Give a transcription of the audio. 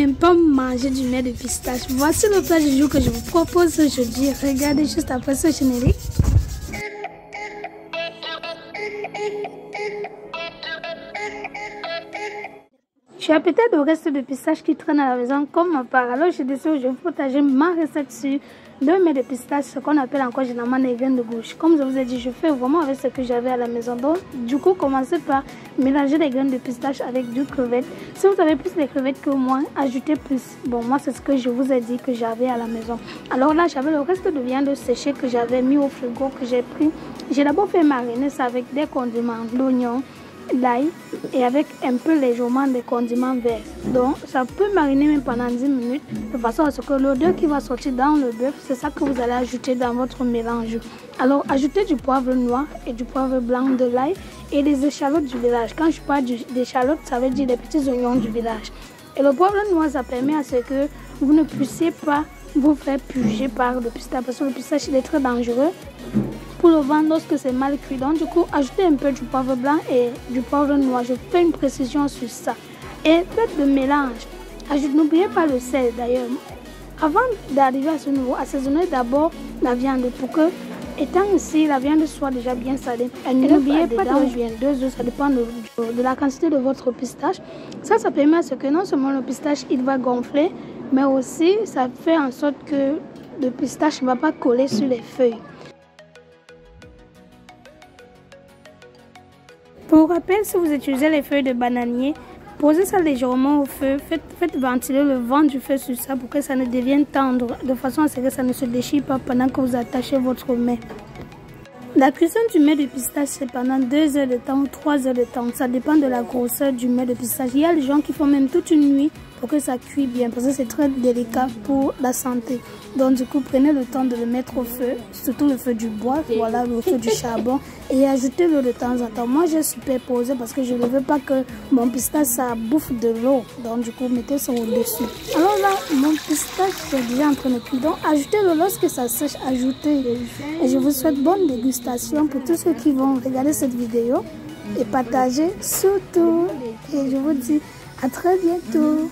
n'aime pas manger du miel de pistache. Voici le plat du jour que je vous propose aujourd'hui. Regardez juste après ce générique. Je suis peut-être au reste de pistache qui traîne à la maison comme par. Alors je décide de vous partager ma recette sur le miel de pistache, ce qu'on appelle encore généralement des graines de gauche. Comme je vous ai dit, je fais vraiment avec ce que j'avais à la maison. Donc du coup, commencez par mélanger les graines de pistache avec du crevette. Si vous avez plus de crevettes que moi, ajoutez plus. Bon, moi c'est ce que je vous ai dit que j'avais à la maison. Alors là, j'avais le reste de viande séchée que j'avais mis au frigo, que j'ai pris. J'ai d'abord fait mariner ça avec des condiments, l'oignon, l'ail et avec un peu légèrement des condiments verts. Donc ça peut mariner même pendant 10 minutes de façon à ce que l'odeur qui va sortir dans le bœuf, c'est ça que vous allez ajouter dans votre mélange. Alors ajoutez du poivre noir et du poivre blanc, de l'ail et des échalotes du village. Quand je parle d'échalotes, ça veut dire des petits oignons du village. Et le poivre noir, ça permet à ce que vous ne puissiez pas vous faire purger par le pistache, parce que le pistache il est très dangereux pour le vendre lorsque c'est mal cuit. Donc du coup, ajoutez un peu du poivre blanc et du poivre noir. Je fais une précision sur ça. Et faites le mélange. N'oubliez pas le sel d'ailleurs. Avant d'arriver à ce niveau, assaisonnez d'abord la viande pour que, étant ici, la viande soit déjà bien salée. Et n'oubliez pas de bien 2 œufs, ça dépend de la quantité de votre pistache. Ça permet à ce que non seulement le pistache il va gonfler, mais aussi ça fait en sorte que le pistache ne va pas coller sur les feuilles. Pour rappel, si vous utilisez les feuilles de bananier, posez ça légèrement au feu, faites ventiler le vent du feu sur ça pour que ça ne devienne tendre, de façon à ce que ça ne se déchire pas pendant que vous attachez votre mets. La cuisson du miel de pistache, c'est pendant 2 heures de temps ou 3 heures de temps. Ça dépend de la grosseur du miel de pistache. Il y a des gens qui font même toute une nuit pour que ça cuise bien, parce que c'est très délicat pour la santé. Donc du coup, prenez le temps de le mettre au feu, surtout le feu du bois, voilà, le feu du charbon, et ajoutez-le de temps en temps. Moi, j'ai superposé parce que je ne veux pas que mon pistache, ça bouffe de l'eau. Donc du coup, mettez ça au-dessus. Alors là, mon pistache est déjà en train de cuire. Donc ajoutez-le lorsque ça sèche, ajoutez. Et je vous souhaite bonne dégustation pour tous ceux qui vont regarder cette vidéo et partager surtout. Et je vous dis à très bientôt.